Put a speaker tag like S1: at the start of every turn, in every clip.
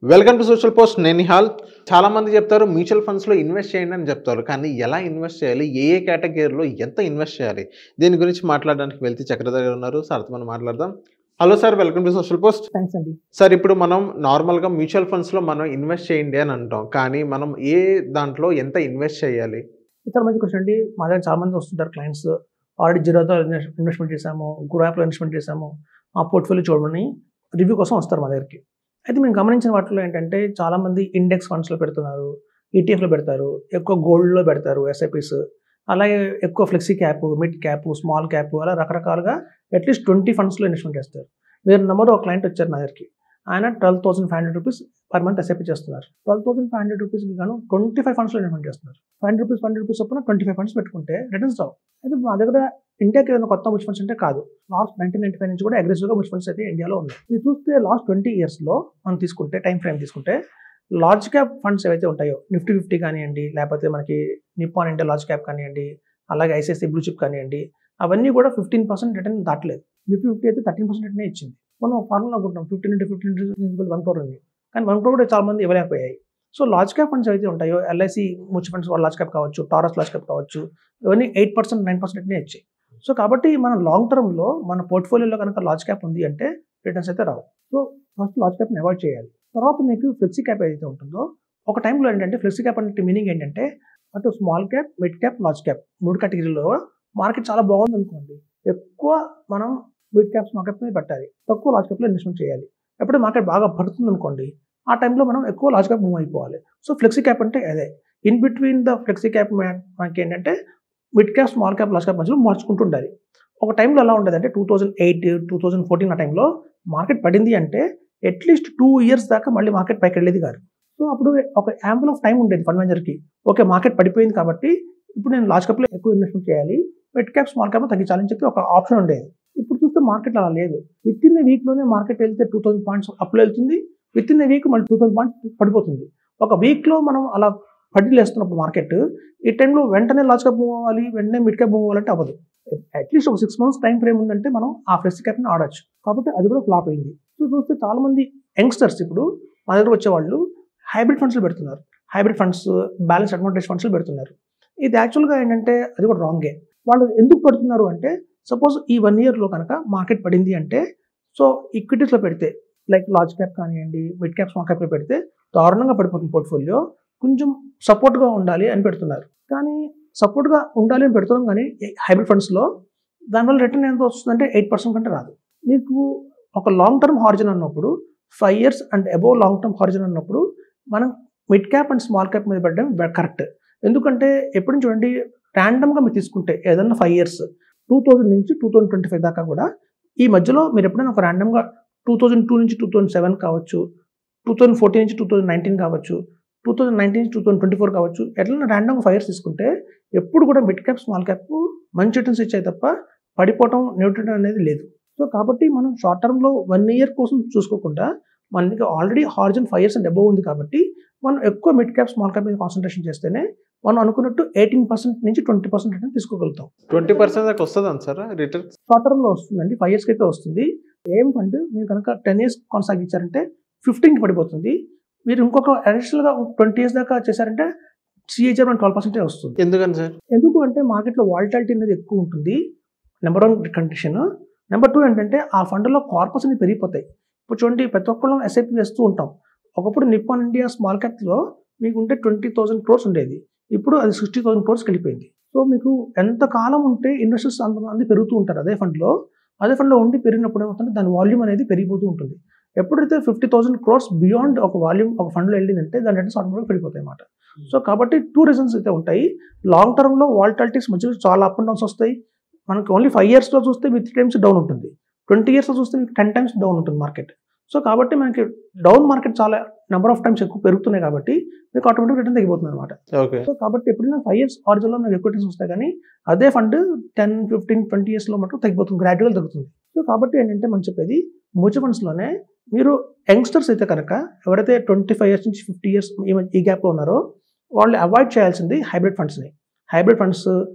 S1: Welcome to social post. నేను నిహాల్. చాలా మంది చెప్తారు మ్యూచువల్ ఫండ్స్లో ఇన్వెస్ట్ చేయండి అని చెప్తారు. కానీ ఎలా ఇన్వెస్ట్ చేయాలి, ఏ కేటగిరీలో ఎంత ఇన్వెస్ట్ చేయాలి, దీని గురించి మాట్లాడడానికి వెళ్తే చక్ర దగ్గర ఉన్నారు. సార్తో మనం మాట్లాడదాం. Hello sir, welcome to social post.
S2: Thanks అండి.
S1: సార్, ఇప్పుడు మనం నార్మల్గా మ్యూచువల్ ఫండ్స్లో మనం ఇన్వెస్ట్ చేయండి అని అంటాం, కానీ మనం ఏ దాంట్లో ఎంత ఇన్వెస్ట్ చేయాలి?
S2: ఇతర మంచి క్వశ్చన్ అండి. మా దగ్గర చాలా మంది వస్తుంటారు క్లయింట్స్. ఆల్రెడీ జీరోతో ఇన్వెస్ట్మెంట్ చేశాము, గుడ్ యాప్లో ఇన్వెస్ట్మెంట్ చేశాము, ఆ పోర్ట్ఫోలియో చూడమని రివ్యూ కోసం వస్తారు మా దగ్గరికి. అయితే మేము గమనించిన వాటిలో ఏంటంటే చాలామంది ఇండెక్స్ ఫండ్స్లో పెడుతున్నారు, ఈటీఎఫ్లో పెడతారు, ఎక్కువ గోల్డ్లో పెడతారు, ఎస్ఐపిస్, అలాగే ఎక్కువ flexi cap, mid cap, small cap, అలా రకరకాలుగా అట్లీస్ట్ 20 ఫండ్స్లో ఇన్వెస్ట్మెంట్ చేస్తారు. వేరే నెంబర్ ఒక క్లయింట్ వచ్చారు నా దగ్గరికి. ఆయన 12,500 రూపీస్ పర్ మంత్ ఎస్ఐపి చేస్తున్నారు. 12,500 రూపీస్కి గాను 25 ఫండ్స్లో ఇన్వెస్ట్మెంట్ చేస్తున్నారు. 100 రూపీస్ చొప్పున 25 ఫండ్స్ పెట్టుకుంటే రిటర్న్స్ రావు. అయితే మా దగ్గర ఇండియాకి ఏదైనా కొత్త మ్యూచువల్ ఫండ్స్ అంటే కాదు. లాస్ట్ 1995 నుంచి కూడా అగ్రెసివ్గా మ్యూచువల్ ఫండ్స్ అయితే ఇండియాలో ఉన్నాయి. మీరు చూస్తే లాస్ట్ 20 ఇయర్స్లో మనం తీసుకుంటే టైం ఫ్రేమ్ తీసుకుంటే లార్జ్ క్యాప్ ఫండ్స్ ఏవైతే ఉంటాయో, నిఫ్టీ 50 కానివ్వండి, లేకపోతే మనకి నిప్పాన్ ఇండియా లార్జ్ క్యాప్ కానివ్వండి, అలాగే ఐసిఐసిఐ బ్లూ చిప్ కానివ్వండి, అవన్నీ కూడా 15% రిటర్న్ దాటలేదు. నిఫ్టీ 50 అయితే 13% రిటర్న్ ఇచ్చింది. మనం ఫార్ములా అనుకుంటాం 15 1 crore ఉంది, కానీ 1 crore కూడా చాలా మంది ఇవ్వలేకపోయాయి. సో లార్జ్ క్యాప్ ఫండ్స్ ఏవైతే ఉంటాయో, LIC mutual funds large cap కావచ్చు, టారస్ లార్జ్ క్యాప్ కావచ్చు, ఇవన్నీ 8% 9% రిటర్న్ ఇచ్చాయి. సో కాబట్టి మనం లాంగ్ టర్మ్లో మన పోర్ట్ఫోలియోలో కనుక లార్జ్ క్యాప్ ఉంది అంటే రిటర్న్స్ అయితే రావు. సో ఫస్ట్ లార్జ్ క్యాప్ని అవాయిడ్ చేయాలి. తర్వాత మీకు ఫ్లెక్సీ క్యాప్ ఏదైతే ఉంటుందో, ఒక టైంలో ఏంటంటే ఫ్లెక్సీ క్యాప్ అంటే మీనింగ్ ఏంటంటే అటు small cap, mid cap, large cap 3 కేటగిరీలో మార్కెట్ చాలా బాగుంది అనుకోండి, ఎక్కువ మనం మిడ్ క్యాప్, స్మాల్ క్యాప్ మీద పెట్టాలి, తక్కువ లార్జ్ క్యాప్లో ఇన్వెస్ట్మెంట్ చేయాలి. ఎప్పుడు మార్కెట్ బాగా పడుతుంది అనుకోండి, ఆ టైంలో మనం ఎక్కువ లార్జ్ క్యాప్ మూవ్ అయిపోవాలి. సో ఫ్లెక్సీ క్యాప్ అంటే అదే. In between the flexi cap మనకి ఏంటంటే mid cap, small cap, large cap మధ్యలో మార్చుకుంటూ ఉండాలి. ఒక టైంలో ఎలా ఉండేది అంటే 2008, 2014 ఆ టైంలో మార్కెట్ పడింది అంటే అట్లీస్ట్ 2 years దాకా మళ్ళీ మార్కెట్ పైకి వెళ్ళేది కాదు. సో అప్పుడు ఒక యాంపుల్ ఆఫ్ టైం ఉండేది ఫండ్ మేనేజర్కి. ఓకే, మార్కెట్ పడిపోయింది కాబట్టి ఇప్పుడు నేను లార్జ్ క్యాప్లో ఎక్కువ ఇన్వెస్ట్మెంట్ చేయాలి, మిడ్ క్యాప్, స్మాల్ క్యాప్లో తగ్గించాలని చెప్పి ఒక ఆప్షన్ ఉండేది. ఇప్పుడు చూస్తే మార్కెట్ అలా లేదు. విత్ ఇన్ ఏ వీక్లోనే మార్కెట్ వెళ్తే 2000 పాయింట్స్ అప్లో వెళ్తుంది, విత్ ఇన్ ఏ వీక్ మళ్ళీ 2000 పాయింట్స్ పడిపోతుంది. ఒక వీక్లో మనం అలా పడిలేస్తున్నప్పుడు మార్కెట్, ఈ టైంలో వెంటనే లార్జ్ క్యాప్ మూవ్ అవ్వాలి, వెంటనే మిడ్ క్యాప్ మూవ్ అవ్వాలంటే అవ్వదు. అట్లీస్ట్ ఒక 6 months టైం ఫ్రేమ్ ఉందంటే మనం ఆ ఫ్లెక్సీ క్యాప్ని ఆడచ్చు. కాబట్టి అది కూడా ఫ్లాప్ అయింది. సో చూస్తే చాలామంది యంగ్స్టర్స్ ఇప్పుడు మా దగ్గర వచ్చేవాళ్ళు హైబ్రిడ్ ఫండ్స్లో పెడుతున్నారు. హైబ్రిడ్ ఫండ్స్, బ్యాలెన్స్ అడ్వాంటేజ్ ఫండ్స్లో పెడుతున్నారు. ఇది యాక్చువల్గా ఏంటంటే అది కూడా రాంగే. వాళ్ళు ఎందుకు పెడుతున్నారు అంటే, సపోజ్ ఈ 1 yearలో కనుక మార్కెట్ పడింది అంటే, సో ఈక్విటీస్లో పెడితే లైక్ లార్జ్ క్యాప్ కానివ్వండి, మిడ్ క్యాప్, స్మాల్ క్యాప్లో పెడితే దారుణంగా పడిపోతుంది పోర్ట్ఫోలియో, కొంచెం సపోర్ట్గా ఉండాలి అని పెడుతున్నారు. కానీ సపోర్ట్గా ఉండాలి అని పెడుతున్నాం, కానీ హైబ్రిడ్ ఫండ్స్లో దానివల్ల రిటర్న్ ఎంత వస్తుందంటే 8% కంటే రాదు. మీకు ఒక లాంగ్ టర్మ్ హారిజన్ అన్నప్పుడు 5 years and above long term horizon అన్నప్పుడు మనం mid cap and small cap మీద పెట్టడం కరెక్ట్. ఎందుకంటే ఎప్పుడు చూడండి, ర్యాండమ్గా మీరు తీసుకుంటే ఏదన్నా 5 years 2000 నుంచి 2025 దాకా కూడా ఈ మధ్యలో మీరు ఎప్పుడైనా ఒక ర్యాండమ్గా 2002 నుంచి 2007 కావచ్చు, 2014 నుంచి 2019 కావచ్చు, 2019 నుంచి 2024 కావచ్చు, ఎట్లా ర్యాండమ్గా 5 years తీసుకుంటే ఎప్పుడు కూడా మిడ్ క్యాప్, స్మాల్ క్యాప్ మంచి రిటర్న్స్ ఇచ్చాయి తప్ప పడిపోవటం, న్యూట్రిషన్ అనేది లేదు. సో కాబట్టి మనం షార్ట్ టర్మ్లో 1 year కోసం చూసుకోకుండా మనకి already horizon 5 years and above ఉంది కాబట్టి మనం ఎక్కువ మిడ్ క్యాప్, స్మాల్ క్యాప్ మీద కాన్సన్ట్రేషన్ చేస్తేనే మనం అనుకున్నట్టు 18% నుంచి 20% రిటర్న్ తీసుకోగలుగుతాం.
S1: 20% దాకా వస్తుంది సార్ రిటర్న్?
S2: షార్ట్ టర్మ్లో వస్తుందండి, 5 yearsకి అయితే వస్తుంది. ఏం ఫండ్ మీరు కనుక 10 years కొనసాగించారంటే 15కి పడిపోతుంది. మీరు ఇంకొక అడిషనల్గా 20 years దాకా చేశారంటే CAGR 12% వస్తుంది.
S1: ఎందుకని సార్?
S2: ఎందుకు అంటే మార్కెట్లో వాలటాలిటీ అనేది ఎక్కువ ఉంటుంది, నెంబర్ 1 కండిషన్. నెంబర్ 2 ఏంటంటే ఆ ఫండ్లో కార్పస్ అనేది పెరిగిపోతాయి. ఇప్పుడు చూడండి, ప్రతి ఒక్కళ్ళు ఎస్ఐపి వేస్తూ ఉంటాం. ఒకప్పుడు నిప్పాన్ ఇండియా స్మాల్ క్యాప్లో మీకు ఉంటే 20,000 crores ఉండేది, ఇప్పుడు అది 60,000 crores వెళ్ళిపోయింది. సో మీకు ఎంతకాలం ఉంటే ఇన్వెస్టర్స్ అంతమంది పెరుగుతూ ఉంటారు అదే ఫండ్లో ఉండి పెరిగినప్పుడు ఏమవుతుంది, దాని వాల్యూమ్ అనేది పెరిగిపోతూ ఉంటుంది. ఎప్పుడైతే 50,000 crores బియాండ్ ఒక వాల్యూమ్ ఒక ఫండ్లో వెళ్ళిందంటే దాని రిటర్న్స్ ఆటోమేటిక్గా పెరిగిపోతాయి అన్నమాట. సో కాబట్టి 2 reasons అయితే ఉంటాయి. లాంగ్ టర్మ్లో వాలటాలిటీస్ మధ్యలో చాలా అప్ అండ్ డౌన్స్ వస్తాయి. మనకి ఓన్లీ 5 yearsలో చూస్తే మీకు 3 times డౌన్ ఉంటుంది, 20 yearsలో చూస్తే మీకు 10 times డౌన్ ఉంటుంది మార్కెట్. సో కాబట్టి మనకి డౌన్ మార్కెట్ చాలా నెంబర్ ఆఫ్ టైమ్స్ ఎక్కువ పెరుగుతున్నాయి కాబట్టి మీకు ఆటోమేటిక్ రిటర్న్ తగ్గిపోతుంది అనమాట.
S1: సో
S2: కాబట్టి ఎప్పుడైనా 5 years ఆరిజిన్లో మీకు ఎక్కువ రిటర్న్స్ వస్తాయి, కానీ అదే ఫండ్ 10, 15, 20 yearsలో మటుకు తగ్గిపోతుంది, గ్రాడ్యువల్ తగ్గుతుంది. సో కాబట్టి ఏంటంటే మనం చెప్పేది మ్యూచువల్ ఫండ్స్లోనే మీరు యంగ్స్టర్స్ అయితే కనుక ఎవరైతే 25 years నుంచి 50 years ఈ గ్యాప్లో ఉన్నారో వాళ్ళు అవాయిడ్ చేయాల్సింది హైబ్రిడ్ ఫండ్స్ని. Hybrid funds,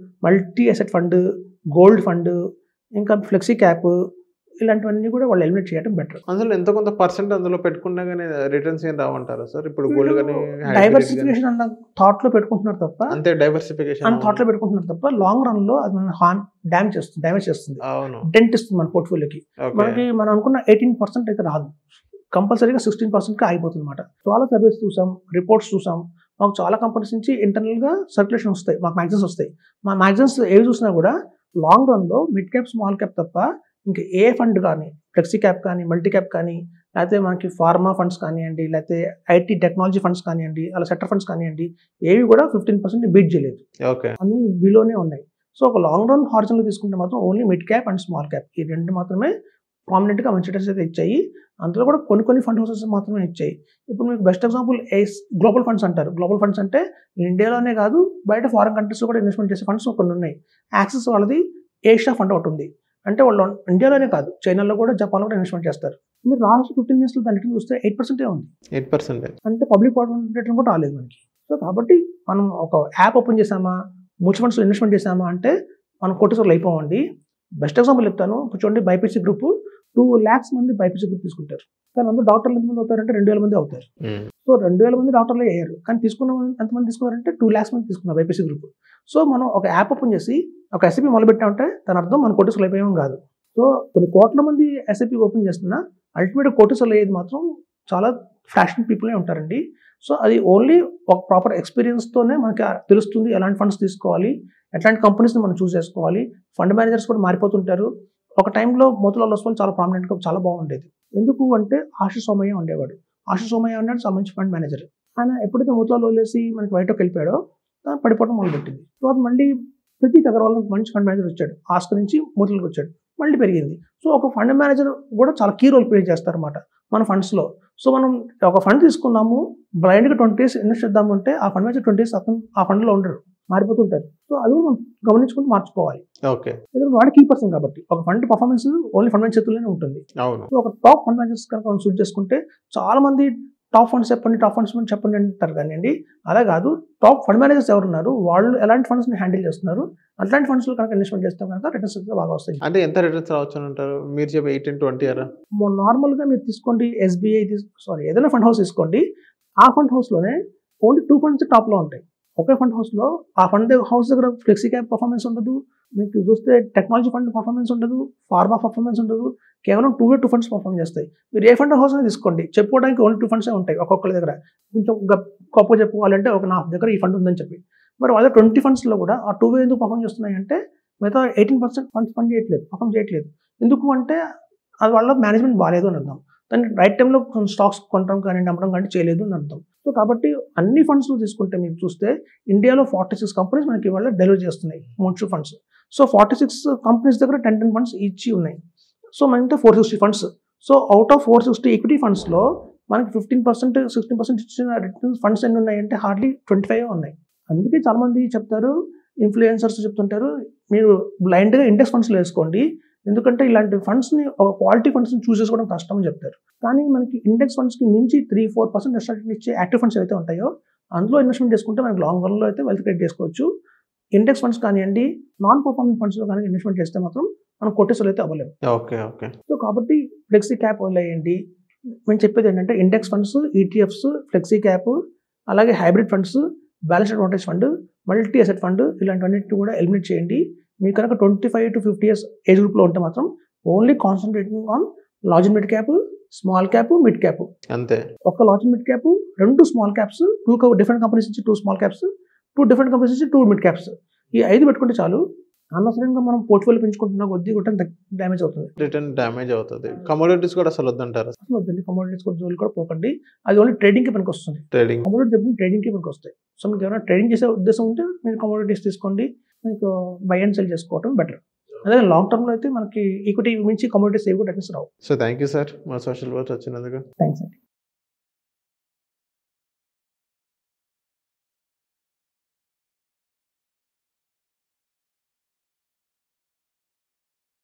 S2: multi asset fund, gold fund, ఇంకా ఫ్లెక్సీ క్యాప్, ఇలాంటివన్నీ కూడా వాళ్ళు ఎలిమినేట్ చేయడం బెటర్.
S1: అందులో ఎంతో కొంత పర్సెంట్ అందులో పెట్టుకున్నా కానీ రిటర్న్స్ ఏం రావంటారా సార్? ఇప్పుడు గోల్డ్ కానీ
S2: డైవర్సిఫికేషన్ అన్న థాట్ లో పెట్టుకుంటున్నారు తప్ప,
S1: అంతే డైవర్సిఫికేషన్
S2: అన్న థాట్ లో పెట్టుకుంటున్నారు తప్ప లాంగ్ రన్ లో అది మన డ్యామేజ్ చేస్తుంది,
S1: అవును,
S2: డెంట్ ఇస్తుంది మన పోర్ట్ఫోలియోకి. మనకి మనం అనుకున్న 18% అయితే రాదు, కంపల్సరీగా 16% అయిపోతుంది అనమాట. చాలా సర్వేస్ చూసాం, రిపోర్ట్స్ చూసాం, మాకు చాలా కంపెనీస్ నుంచి ఇంటర్నల్ గా సర్క్యులేషన్ వస్తాయి, మాకు మ్యాగజైన్స్ వస్తాయి. మా మ్యాగజైన్స్ ఏవి చూసినా కూడా లాంగ్ రన్ లో మిడ్ క్యాప్ స్మాల్ క్యాప్ తప్ప ఇంకా ఏ ఫండ్ కానీ, ఫ్లెక్సీ క్యాప్ కానీ, మల్టీ క్యాప్ కానీ, లేకపోతే మనకి ఫార్మా ఫండ్స్ కానివ్వండి, లేకపోతే ఐటీ టెక్నాలజీ ఫండ్స్ కానివ్వండి, అలా సెక్టర్ ఫండ్స్ కానివ్వండి, ఏవి కూడా 15% బీట్ చేయలేదు, అన్ని బిలోనే ఉన్నాయి. సో ఒక లాంగ్ రన్ హారిజన్ లో తీసుకుంటే మాత్రం only mid cap and small cap ఈ రెండు మాత్రమే ప్రామినెంట్ గా మంచి రిటర్న్స్ అయితే ఇచ్చాయి. అందులో కూడా కొన్ని ఫండ్ హౌసెస్ మాత్రమే ఇచ్చాయి. ఇప్పుడు మీకు బెస్ట్ ఎగ్జాంపుల్ గ్లోబల్ ఫండ్స్ అంటారు. గ్లోబల్ ఫండ్స్ అంటే ఇండియాలోనే కాదు, బయట ఫారెన్ కంట్రీస్ లో కూడా ఇన్వెస్ట్మెంట్ చేసే ఫండ్స్ కొన్ని ఉన్నాయి. యాక్సిస్ వాళ్ళది ఏషియా ఫండ్ ఒకటి ఉంది. అంటే వాళ్ళు ఇండియాలోనే కాదు, చైనాలో కూడా, జపాన్లో కూడా ఇన్వెస్ట్మెంట్ చేస్తారు. మీరు లాస్ట్ 15 years లో దాని రిటర్న్ చూస్తే 8% ఉంది.
S1: 8%
S2: అంటే పబ్లిక్ రిటర్న్ కూడా రాలేదు మనకి. సో కాబట్టి మనం ఒక యాప్ ఓపెన్ చేసామా, మ్యూచువల్ ఫండ్స్ ఇన్వెస్ట్మెంట్ చేసామా అంటే మనం కోటీశ్వర్లు అయిపోవండి. బెస్ట్ ఎగ్జాంపుల్ చెప్తాను. చూడండి, బైపీసీ గ్రూప్ 2 lakhs మంది బైపీసీ గ్రూప్ తీసుకుంటారు, కానీ అందులో డాక్టర్లు ఎంతమంది అవుతారంటే 2000 మంది అవుతారు. సో 2000 మంది డాక్టర్లు అయ్యారు, కానీ తీసుకున్న ఎంతమంది తీసుకున్నారంటే 2 lakhs మంది తీసుకున్నారు బైపీసీ గ్రూప్. సో మనం ఒక యాప్ ఓపెన్ చేసి ఒక ఎస్ఐపి మొదలుపెట్టామంటే దాని అర్థం మనం కోటీశ్వర్లు అయిపోయాం కాదు. సో కొన్ని కోట్ల మంది ఎస్ఐపి ఓపెన్ చేస్తున్నా అల్టిమేట్ కోటీశ్వర్లు అయ్యేది మాత్రం చాలా ఫ్రాక్షన్ పీపులే ఉంటారండి. సో అది ఓన్లీ ఒక ప్రాపర్ ఎక్స్పీరియన్స్తోనే మనకి తెలుస్తుంది ఎలాంటి ఫండ్స్ తీసుకోవాలి, ఎట్లాంటి కంపెనీస్ని మనం చూస్ చేసుకోవాలి. ఫండ్ మేనేజర్స్ కూడా మారిపోతుంటారు. ఒక టైంలో మోతిలాల్ ఓస్వాల్ చాలా ప్రామినెంట్గా చాలా బాగుండేది. ఎందుకు అంటే ఆశిష్ సోమయ్య ఉండేవాడు. ఆశిష్ సోమయ్య అన్నాడు చాలా మంచి ఫండ్ మేనేజర్. ఆయన ఎప్పుడైతే మోతిలాల్ వదిలేసి మనకి బయటకు వెళ్ళిపోయాడో పడిపోవడం మొదలుపెట్టింది. తర్వాత మళ్ళీ ప్రతీక్ అగర్వాల్ మంచి ఫండ్ మేనేజర్ వచ్చాడు, ఆస్క్ నుంచి మోతిలాల్కి వచ్చాడు, మళ్ళీ పెరిగింది. సో ఒక ఫండ్ మేనేజర్ కూడా చాలా కీ రోల్ ప్లే చేస్తారు అనమాట మన ఫండ్స్లో. సో మనం ఒక ఫండ్ తీసుకున్నాము, బ్లైండ్గా 20 years ఇన్వెస్ట్ చేద్దాము అంటే ఆ ఫండ్ మేనేజర్ 20 years అతను ఆ ఫండ్లో ఉండరు, మారిపోతుంటారు. సో అది కూడా మనం గమనించుకుంటూ మార్చుకోవాలి. ఎందుకంటే వాడి కీ పర్సన్ కాబట్టి ఒక fund performance only fund manager చేతుల్లోనే ఉంటుంది. సో ఒక టాప్ ఫండ్ మేనేజర్స్ కనుక మనం సూట్ చేసుకుంటే చాలా మంది టాప్ ఫండ్స్ చెప్పండి అంటారు కానివ్వండి, అలా కాదు, టాప్ ఫండ్ మేనేజర్స్ ఎవరున్నారు, వాళ్ళు ఎలాంటి ఫండ్స్ని హ్యాండిల్ చేస్తున్నారు, అట్లాంటి ఫండ్స్ లో కనుక ఇన్వెస్ట్మెంట్ చేస్తే కనుక రిటర్న్స్ బాగా వస్తాయి.
S1: అంటే ఎంత రిటర్న్స్ రావచ్చు అంటారు మీరు చెప్పే 18-20 అరా?
S2: నార్మల్ గా మీరు తీసుకోండి, SBI ఏదైనా ఫండ్ హౌస్ తీసుకోండి, ఆ ఫండ్ హౌస్ లోనే ఓన్లీ 2 funds టాప్ లో ఉంటాయి. ఒకే ఫండ్ హౌస్ లో ఆ ఫండ్ హౌస్ దగ్గర ఫ్లెక్సీ క్యాప్ పర్ఫార్మెన్స్ ఉండదు, మీకు చూస్తే టెక్నాలజీ ఫండ్ పర్ఫార్మెన్స్ ఉండదు, ఫార్మా పర్ఫార్మెన్స్ ఉండదు, కేవలం 2 funds పర్ఫార్మ్ చేస్తాయి. మీరు ఏ ఫండ్ హౌస్ అనేది తీసుకోండి, చెప్పుకోవడానికి ఓన్లీ 2 funds ఉంటాయి ఒక్కొక్కరి దగ్గర. కొంచెం గొప్ప చెప్పుకోవాలంటే ఒక నా దగ్గర ఈ ఫండ్ ఉందని చెప్పి, మరి వాళ్ళ 20 funds లో కూడా ఆ 2 ఎందుకు పర్ఫార్మ్ చేస్తున్నాయి అంటే మిగతా 18% ఫండ్స్ పర్ఫార్మ్ చేయట్లేదు. ఎందుకు అంటే అది వాళ్ళ మేనేజ్మెంట్ బాగాలేదు అని అర్థం. దాన్ని రైట్ టైంలో స్టాక్స్ కొనడం కానీ అమ్మడం కానీ చేయలేదు అని అర్థం. సో కాబట్టి అన్ని ఫండ్స్లో తీసుకుంటే మీరు చూస్తే ఇండియాలో 46 కంపెనీస్ మనకి ఇవాళ డెలివరీ చేస్తున్నాయి మ్యూచువల్ ఫండ్స్. సో 46 కంపెనీస్ దగ్గర 10 funds ఇచ్చి ఉన్నాయి. సో మనకి 460 funds. So out of 460 equity ఫండ్స్లో మనకి 15%, 16% ఇచ్చిన రిటర్న్స్ ఫండ్స్ ఎన్ని ఉన్నాయంటే హార్డ్లీ 25 ఉన్నాయి. అందుకే చాలామంది చెప్తారు, ఇన్ఫ్లుయెన్సర్స్ చెప్తుంటారు, మీరు బ్లైండ్గా ఇండెక్స్ ఫండ్స్లో వేసుకోండి, ఎందుకంటే ఇలాంటి ఫండ్స్ని ఒక క్వాలిటీ ఫండ్స్ని చూస్ చేసుకోవడం కష్టం అని చెప్తారు. కానీ మనకి ఇండెక్స్ ఫండ్స్కి మించి 3-4% ఎస్టార్ట్ ఇచ్చే యాక్టివ్ ఫండ్స్ అయితే ఉంటాయో అందులో ఇన్వెస్ట్మెంట్ చేసుకుంటే మనకి లాంగ్ రన్లో అయితే వెల్త్ క్రియేట్ చేసుకోవచ్చు. ఇండెక్స్ ఫండ్స్ కానివ్వండి, నాన్ పర్ఫార్మింగ్ ఫండ్స్లో కానీ ఇన్వెస్ట్మెంట్ చేస్తే మాత్రం మనం కోటేశ్వరులు అయితే అవ్వలేము. సో కాబట్టి ఫ్లెక్సీ క్యాప్ వదిలేయండి. మేము చెప్పేది ఏంటంటే index funds, ETFs, flexi cap, అలాగే hybrid funds, balanced advantage fund, multi asset fund, ఇలాంటివన్నిటిని కూడా ఎలిమినేట్ చేయండి. మీకు కనుక 25 to 50 years ఏజ్ గ్రూప్లో ఉంటే మాత్రం only concentrating on large and mid cap, small cap, mid cap
S1: అంతే.
S2: ఒక large and mid cap, 2 small caps, 2 different companies నుంచి 2 స్మాల్ క్యాప్స్, 2 డిఫరెంట్ కంపెనీస్ నుంచి 2 మిడ్ క్యాప్స్, ఈ 5 పెట్టుకుంటే చాలు. అనవసరంగా మనం పోర్ట్ఫోలియో పెంచుకుంటున్న కొద్దీ రిటర్న్ డ్యామేజ్ అవుతుంది. కమోడిటీస్ కూడా అసలు వద్దంటారు? అసలు వద్దండి, కమోడిటీస్ కూడా జోలి కూడా పోకండి. అది ఓన్లీ ట్రేడింగ్కి పనికి వస్తుంది. కమోడిటీస్ ట్రేడింగ్కి పనికి వస్తాయి. సో మీకు ఏమైనా ట్రేడింగ్ చేసే ఉద్దేశం ఉంటే మీరు కమోడిటీస్ తీసుకోండి, మీకు బై అండ్ సెల్ చేసుకోవడం బెటర్. అదే లాంగ్ టర్మ్లో అయితే మనకి ఈక్విటీ మించి కమోడిటీస్ ఏవి కూడా returns Rao.
S1: So thank you sir మా సోషల్ వర్క్ వచ్చినందుకు.
S2: థ్యాంక్స్ అండి.